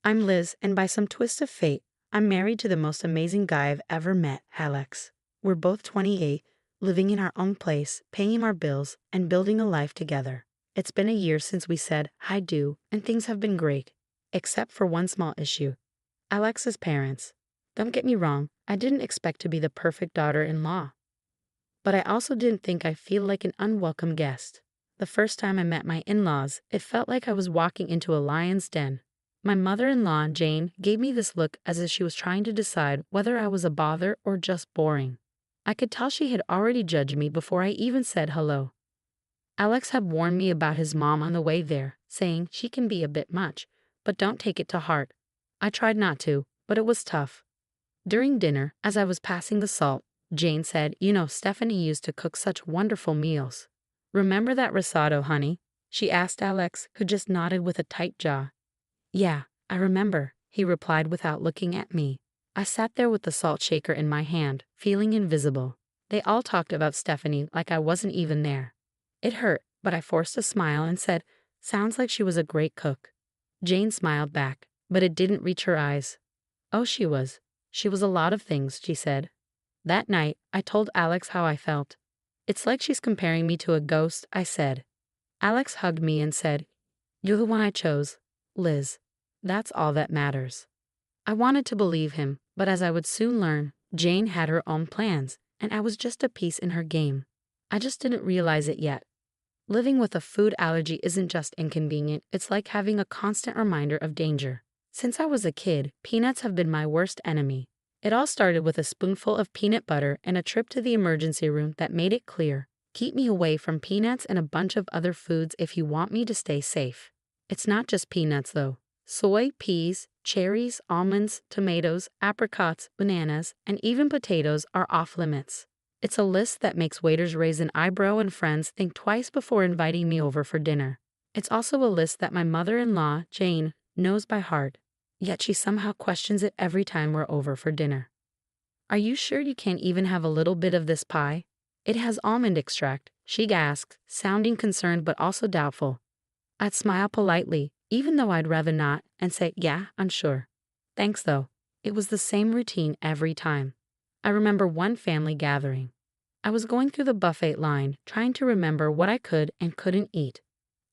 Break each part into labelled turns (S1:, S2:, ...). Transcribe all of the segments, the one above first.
S1: I'm Liz, and by some twist of fate, I'm married to the most amazing guy I've ever met, Alex. We're both 28, living in our own place, paying our bills, and building a life together. It's been a year since we said, I do, and things have been great. Except for one small issue. Alex's parents. Don't get me wrong, I didn't expect to be the perfect daughter-in-law. But I also didn't think I'd feel like an unwelcome guest. The first time I met my in-laws, it felt like I was walking into a lion's den. My mother-in-law, Jane, gave me this look as if she was trying to decide whether I was a bother or just boring. I could tell she had already judged me before I even said hello. Alex had warned me about his mom on the way there, saying she can be a bit much, but don't take it to heart. I tried not to, but it was tough. During dinner, as I was passing the salt, Jane said, Stephanie used to cook such wonderful meals. Remember that risotto, honey? She asked Alex, who just nodded with a tight jaw. Yeah, I remember, he replied without looking at me. I sat there with the salt shaker in my hand, feeling invisible. They all talked about Stephanie like I wasn't even there. It hurt, but I forced a smile and said, sounds like she was a great cook. Jane smiled back, but it didn't reach her eyes. Oh, she was. She was a lot of things, she said. That night, I told Alex how I felt. It's like she's comparing me to a ghost, I said. Alex hugged me and said, you're the one I chose, Liz. That's all that matters. I wanted to believe him, but as I would soon learn, Jane had her own plans, and I was just a piece in her game. I just didn't realize it yet. Living with a food allergy isn't just inconvenient, it's like having a constant reminder of danger. Since I was a kid, peanuts have been my worst enemy. It all started with a spoonful of peanut butter and a trip to the emergency room that made it clear, keep me away from peanuts and a bunch of other foods if you want me to stay safe. It's not just peanuts though. Soy, peas, cherries, almonds, tomatoes, apricots, bananas, and even potatoes are off limits. It's a list that makes waiters raise an eyebrow and friends think twice before inviting me over for dinner. It's also a list that my mother-in-law, Jane, knows by heart, yet she somehow questions it every time we're over for dinner. Are you sure you can't even have a little bit of this pie? It has almond extract, she asks, sounding concerned but also doubtful. I'd smile politely, even though I'd rather not, and say, yeah, I'm sure. Thanks though. It was the same routine every time. I remember one family gathering. I was going through the buffet line, trying to remember what I could and couldn't eat.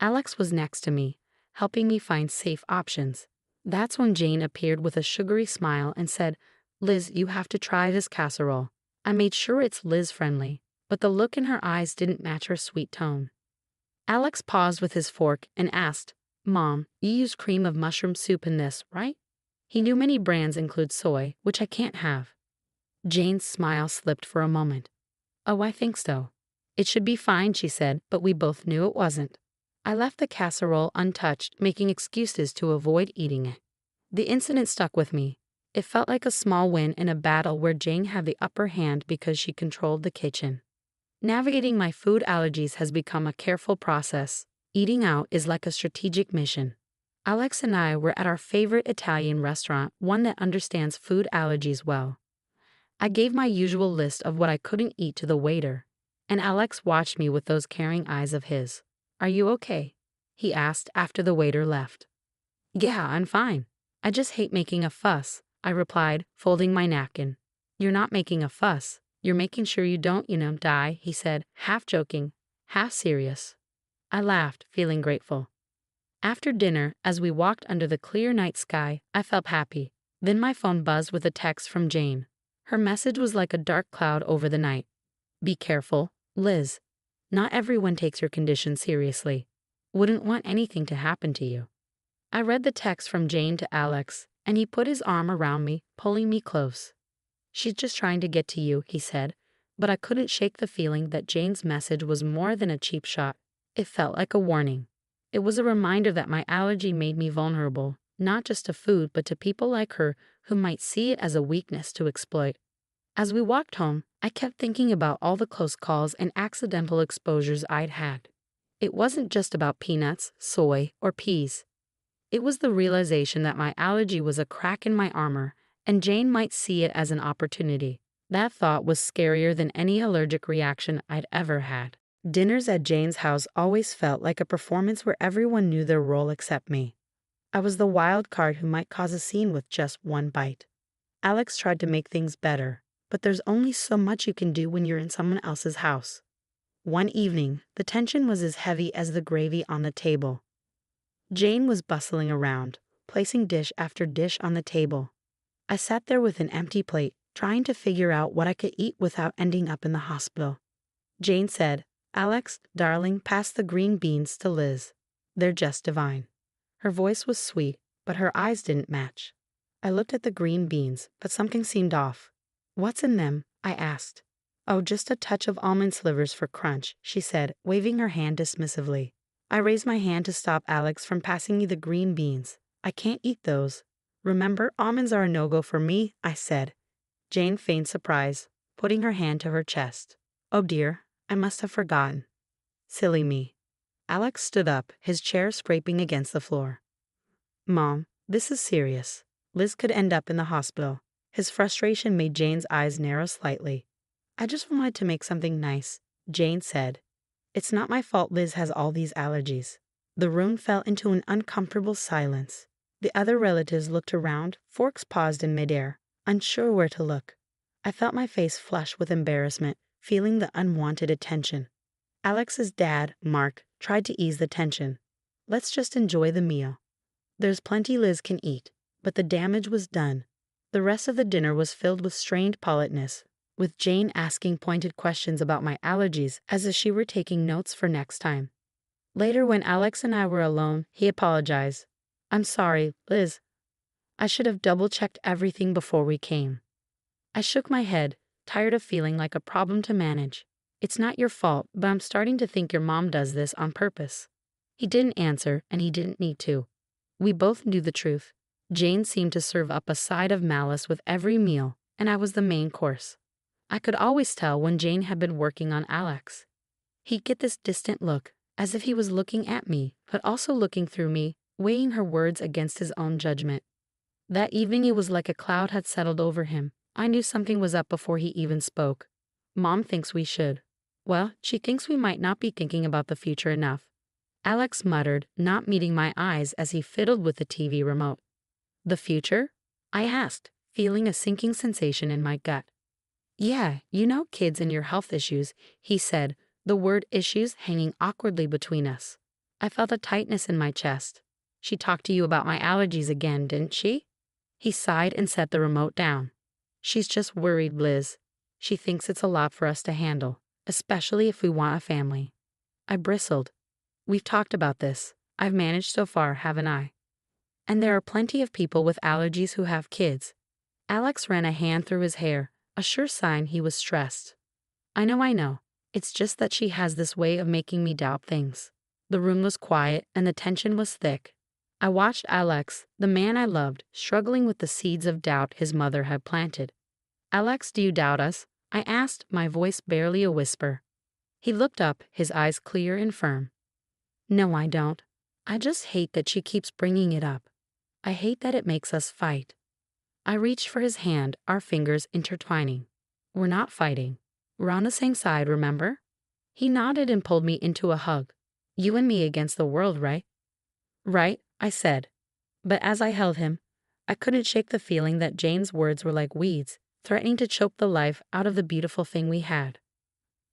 S1: Alex was next to me, helping me find safe options. That's when Jane appeared with a sugary smile and said, Liz, you have to try this casserole. I made sure it's Liz-friendly, but the look in her eyes didn't match her sweet tone. Alex paused with his fork and asked, Mom, you use cream of mushroom soup in this, right? He knew many brands include soy, which I can't have. Jane's smile slipped for a moment. Oh, I think so. It should be fine, she said, but we both knew it wasn't. I left the casserole untouched, making excuses to avoid eating it. The incident stuck with me. It felt like a small win in a battle where Jane had the upper hand because she controlled the kitchen. Navigating my food allergies has become a careful process. Eating out is like a strategic mission. Alex and I were at our favorite Italian restaurant, one that understands food allergies well. I gave my usual list of what I couldn't eat to the waiter, and Alex watched me with those caring eyes of his. Are you okay? He asked after the waiter left. Yeah, I'm fine. I just hate making a fuss, I replied, folding my napkin. You're not making a fuss. You're making sure you don't, die, he said, half joking, half serious. I laughed, feeling grateful. After dinner, as we walked under the clear night sky, I felt happy. Then my phone buzzed with a text from Jane. Her message was like a dark cloud over the night. Be careful, Liz. Not everyone takes your condition seriously. Wouldn't want anything to happen to you. I read the text from Jane to Alex, and he put his arm around me, pulling me close. She's just trying to get to you, he said, but I couldn't shake the feeling that Jane's message was more than a cheap shot. It felt like a warning. It was a reminder that my allergy made me vulnerable, not just to food but to people like her who might see it as a weakness to exploit. As we walked home, I kept thinking about all the close calls and accidental exposures I'd had. It wasn't just about peanuts, soy, or peas. It was the realization that my allergy was a crack in my armor, and Jane might see it as an opportunity. That thought was scarier than any allergic reaction I'd ever had. Dinners at Jane's house always felt like a performance where everyone knew their role except me. I was the wild card who might cause a scene with just one bite. Alex tried to make things better, but there's only so much you can do when you're in someone else's house. One evening, the tension was as heavy as the gravy on the table. Jane was bustling around, placing dish after dish on the table. I sat there with an empty plate, trying to figure out what I could eat without ending up in the hospital. Jane said, "Alex, darling, pass the green beans to Liz. They're just divine." Her voice was sweet, but her eyes didn't match. I looked at the green beans, but something seemed off. "What's in them?" I asked. "Oh, just a touch of almond slivers for crunch," she said, waving her hand dismissively. I raised my hand to stop Alex from passing me the green beans. "I can't eat those." "Remember, almonds are a no-go for me," I said. Jane feigned surprise, putting her hand to her chest. "Oh dear, I must have forgotten." Silly me. Alex stood up, his chair scraping against the floor. "Mom, this is serious. Liz could end up in the hospital." His frustration made Jane's eyes narrow slightly. "I just wanted to make something nice," Jane said. "It's not my fault Liz has all these allergies." The room fell into an uncomfortable silence. The other relatives looked around, forks paused in midair, unsure where to look. I felt my face flush with embarrassment, feeling the unwanted attention. Alex's dad, Mark, tried to ease the tension. "Let's just enjoy the meal. There's plenty Liz can eat," but the damage was done. The rest of the dinner was filled with strained politeness, with Jane asking pointed questions about my allergies as if she were taking notes for next time. Later, when Alex and I were alone, he apologized. "I'm sorry, Liz. I should have double-checked everything before we came." I shook my head, tired of feeling like a problem to manage. "It's not your fault, but I'm starting to think your mom does this on purpose." He didn't answer, and he didn't need to. We both knew the truth. Jane seemed to serve up a side of malice with every meal, and I was the main course. I could always tell when Jane had been working on Alex. He'd get this distant look, as if he was looking at me, but also looking through me, weighing her words against his own judgment. That evening it was like a cloud had settled over him. I knew something was up before he even spoke. "Mom thinks we should." "Well, she thinks we might not be thinking about the future enough," Alex muttered, not meeting my eyes as he fiddled with the TV remote. "The future?" I asked, feeling a sinking sensation in my gut. "Yeah, you know kids and your health issues," he said, the word issues hanging awkwardly between us. I felt a tightness in my chest. "She talked to you about my allergies again, didn't she?" He sighed and set the remote down. "She's just worried, Liz. She thinks it's a lot for us to handle, especially if we want a family." I bristled. "We've talked about this. I've managed so far, haven't I? And there are plenty of people with allergies who have kids." Alex ran a hand through his hair, a sure sign he was stressed. I know. It's just that she has this way of making me doubt things." The room was quiet and the tension was thick. I watched Alex, the man I loved, struggling with the seeds of doubt his mother had planted. "Alex, do you doubt us?" I asked, my voice barely a whisper. He looked up, his eyes clear and firm. "No, I don't. I just hate that she keeps bringing it up. I hate that it makes us fight." I reached for his hand, our fingers intertwining. "We're not fighting. We're on the same side, remember?" He nodded and pulled me into a hug. "You and me against the world, right?" "Right," I said. But as I held him, I couldn't shake the feeling that Jane's words were like weeds, threatening to choke the life out of the beautiful thing we had.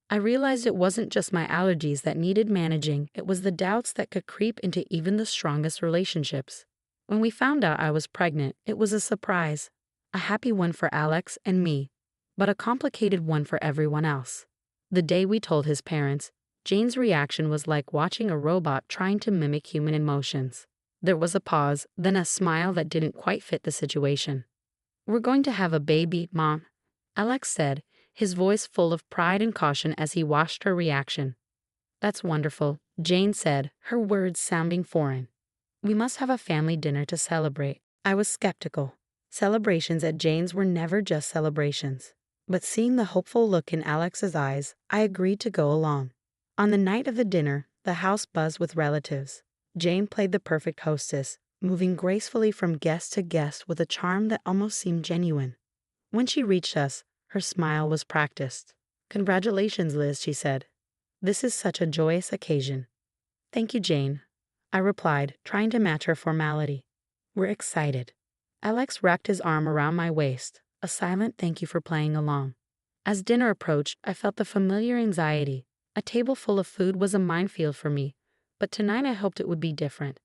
S1: I realized it wasn't just my allergies that needed managing, it was the doubts that could creep into even the strongest relationships. When we found out I was pregnant, it was a surprise. A happy one for Alex and me, but a complicated one for everyone else. The day we told his parents, Jane's reaction was like watching a robot trying to mimic human emotions. There was a pause, then a smile that didn't quite fit the situation. "We're going to have a baby, Mom," Alex said, his voice full of pride and caution as he watched her reaction. "That's wonderful," Jane said, her words sounding foreign. "We must have a family dinner to celebrate." I was skeptical. Celebrations at Jane's were never just celebrations. But seeing the hopeful look in Alex's eyes, I agreed to go along. On the night of the dinner, the house buzzed with relatives. Jane played the perfect hostess, moving gracefully from guest to guest with a charm that almost seemed genuine. When she reached us, her smile was practiced. "Congratulations, Liz," she said. "This is such a joyous occasion." "Thank you, Jane," I replied, trying to match her formality. We're excited. Alex wrapped his arm around my waist, a silent thank you for playing along. As dinner approached, I felt the familiar anxiety. A table full of food was a minefield for me, but tonight I hoped it would be different.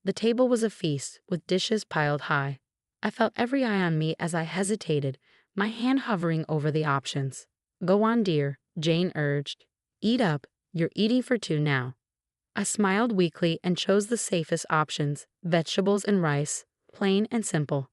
S1: The table was a feast, with dishes piled high. I felt every eye on me as I hesitated, my hand hovering over the options. Go on, dear, Jane urged. Eat up, you're eating for two now. I smiled weakly and chose the safest options, vegetables and rice, plain and simple.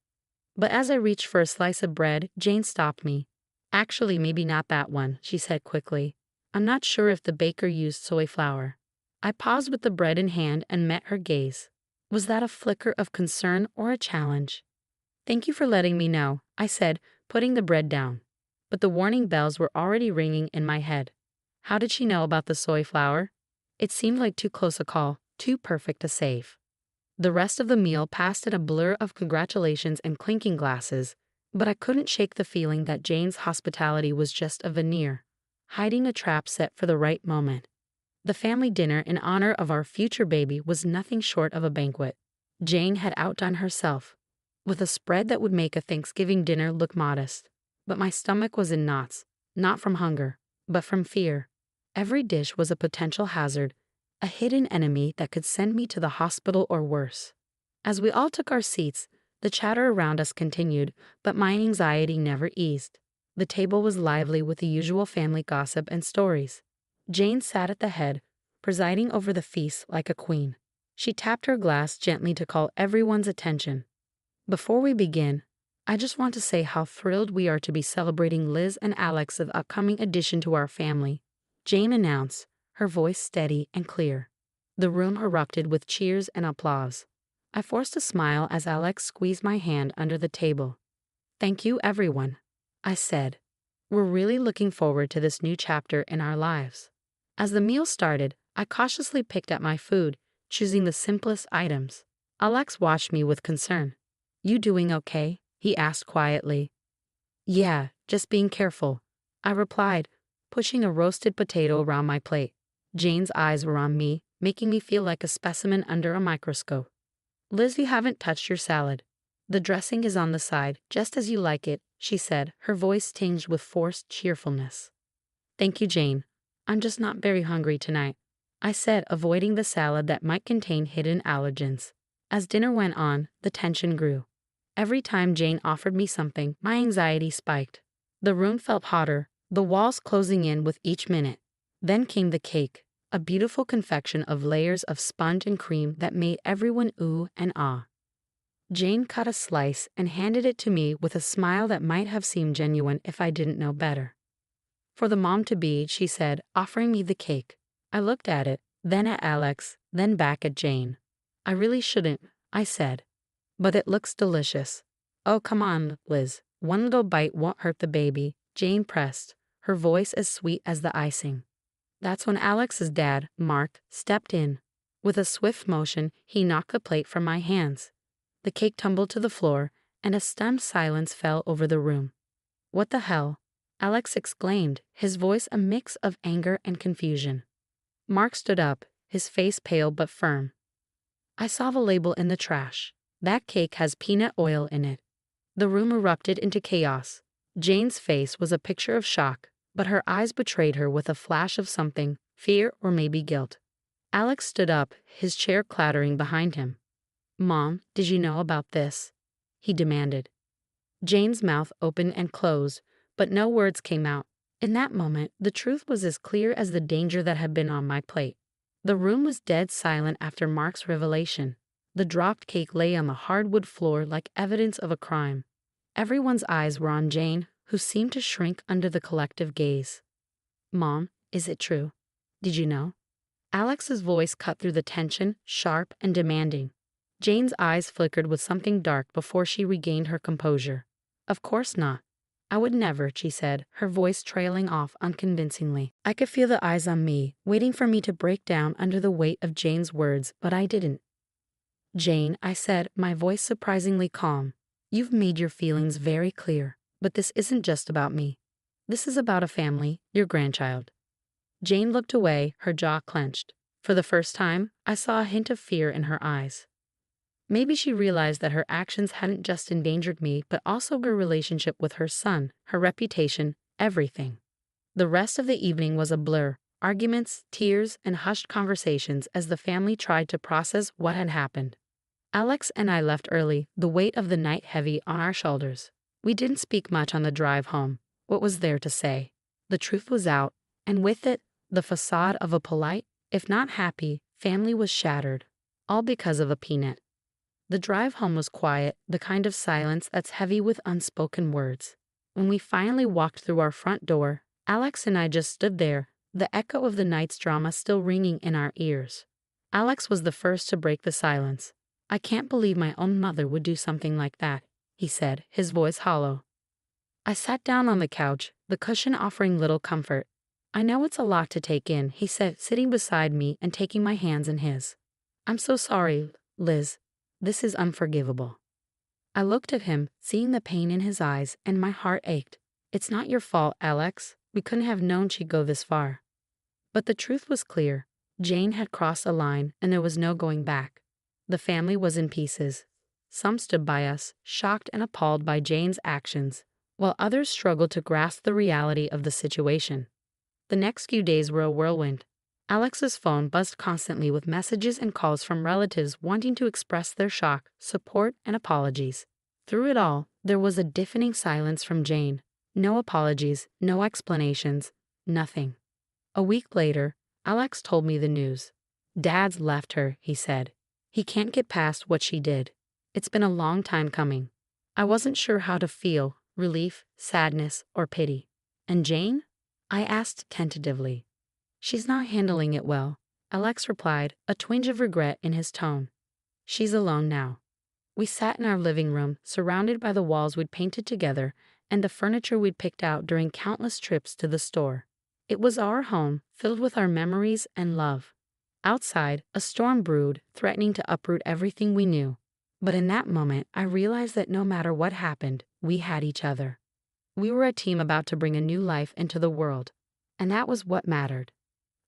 S1: But as I reached for a slice of bread, Jane stopped me. Actually, maybe not that one, she said quickly. I'm not sure if the baker used soy flour. I paused with the bread in hand and met her gaze. Was that a flicker of concern or a challenge? Thank you for letting me know, I said, putting the bread down. But the warning bells were already ringing in my head. How did she know about the soy flour? It seemed like too close a call, too perfect to save. The rest of the meal passed in a blur of congratulations and clinking glasses, but I couldn't shake the feeling that Jane's hospitality was just a veneer, hiding a trap set for the right moment. The family dinner in honor of our future baby was nothing short of a banquet. Jane had outdone herself, with a spread that would make a Thanksgiving dinner look modest. But my stomach was in knots, not from hunger, but from fear. Every dish was a potential hazard, a hidden enemy that could send me to the hospital or worse. As we all took our seats, the chatter around us continued, but my anxiety never eased. The table was lively with the usual family gossip and stories. Jane sat at the head, presiding over the feast like a queen. She tapped her glass gently to call everyone's attention. Before we begin, I just want to say how thrilled we are to be celebrating Liz and Alex's upcoming addition to our family, Jane announced, her voice steady and clear. The room erupted with cheers and applause. I forced a smile as Alex squeezed my hand under the table. Thank you, everyone, I said. We're really looking forward to this new chapter in our lives. As the meal started, I cautiously picked at my food, choosing the simplest items. Alex watched me with concern. You doing okay? He asked quietly. Yeah, just being careful, I replied, pushing a roasted potato around my plate. Jane's eyes were on me, making me feel like a specimen under a microscope. Liz, you haven't touched your salad. The dressing is on the side, just as you like it, she said, her voice tinged with forced cheerfulness. Thank you, Jane. I'm just not very hungry tonight, I said, avoiding the salad that might contain hidden allergens. As dinner went on, the tension grew. Every time Jane offered me something, my anxiety spiked. The room felt hotter, the walls closing in with each minute. Then came the cake, a beautiful confection of layers of sponge and cream that made everyone ooh and ah. Jane cut a slice and handed it to me with a smile that might have seemed genuine if I didn't know better. For the mom-to-be, she said, offering me the cake. I looked at it, then at Alex, then back at Jane. I really shouldn't, I said. But it looks delicious. Oh, come on, Liz. One little bite won't hurt the baby, Jane pressed, her voice as sweet as the icing. That's when Alex's dad, Mark, stepped in. With a swift motion, he knocked the plate from my hands. The cake tumbled to the floor, and a stunned silence fell over the room. What the hell? Alex exclaimed, his voice a mix of anger and confusion. Mark stood up, his face pale but firm. I saw the label in the trash. That cake has peanut oil in it. The room erupted into chaos. Jane's face was a picture of shock, but her eyes betrayed her with a flash of something, fear or maybe guilt. Alex stood up, his chair clattering behind him. Mom, did you know about this? He demanded. Jane's mouth opened and closed, but no words came out. In that moment, the truth was as clear as the danger that had been on my plate. The room was dead silent after Mark's revelation. The dropped cake lay on the hardwood floor like evidence of a crime. Everyone's eyes were on Jane, who seemed to shrink under the collective gaze. Mom, is it true? Did you know? Alex's voice cut through the tension, sharp and demanding. Jane's eyes flickered with something dark before she regained her composure. Of course not. I would never, she said, her voice trailing off unconvincingly. I could feel the eyes on me, waiting for me to break down under the weight of Jane's words, but I didn't. Jane, I said, my voice surprisingly calm. You've made your feelings very clear, but this isn't just about me. This is about a family, your grandchild. Jane looked away, her jaw clenched. For the first time, I saw a hint of fear in her eyes. Maybe she realized that her actions hadn't just endangered me, but also her relationship with her son, her reputation, everything. The rest of the evening was a blur: arguments, tears, and hushed conversations as the family tried to process what had happened. Alex and I left early, the weight of the night heavy on our shoulders. We didn't speak much on the drive home. What was there to say? The truth was out, and with it, the facade of a polite, if not happy, family was shattered. All because of a peanut. The drive home was quiet, the kind of silence that's heavy with unspoken words. When we finally walked through our front door, Alex and I just stood there, the echo of the night's drama still ringing in our ears. Alex was the first to break the silence. "I can't believe my own mother would do something like that," he said, his voice hollow. I sat down on the couch, the cushion offering little comfort. "I know it's a lot to take in," he said, sitting beside me and taking my hands in his. "I'm so sorry, Liz. This is unforgivable." I looked at him, seeing the pain in his eyes, and my heart ached. "It's not your fault, Alex. We couldn't have known she'd go this far." But the truth was clear. Jane had crossed a line, and there was no going back. The family was in pieces. Some stood by us, shocked and appalled by Jane's actions, while others struggled to grasp the reality of the situation. The next few days were a whirlwind. Alex's phone buzzed constantly with messages and calls from relatives wanting to express their shock, support, and apologies. Through it all, there was a deafening silence from Jane. No apologies, no explanations, nothing. A week later, Alex told me the news. "Dad's left her," he said. "He can't get past what she did. It's been a long time coming." I wasn't sure how to feel: relief, sadness, or pity. "And Jane?" I asked tentatively. "She's not handling it well," Alex replied, a twinge of regret in his tone. "She's alone now." We sat in our living room, surrounded by the walls we'd painted together and the furniture we'd picked out during countless trips to the store. It was our home, filled with our memories and love. Outside, a storm brewed, threatening to uproot everything we knew. But in that moment, I realized that no matter what happened, we had each other. We were a team about to bring a new life into the world, and that was what mattered.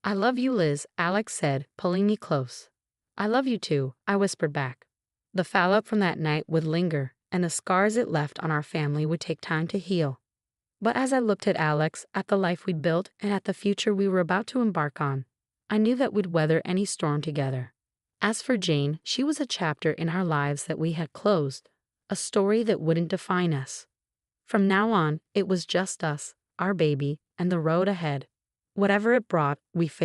S1: "I love you, Liz," Alex said, pulling me close. "I love you too," I whispered back. The fallout from that night would linger, and the scars it left on our family would take time to heal. But as I looked at Alex, at the life we'd built, and at the future we were about to embark on, I knew that we'd weather any storm together. As for Jane, she was a chapter in our lives that we had closed, a story that wouldn't define us. From now on, it was just us, our baby, and the road ahead. Whatever it brought, we faced.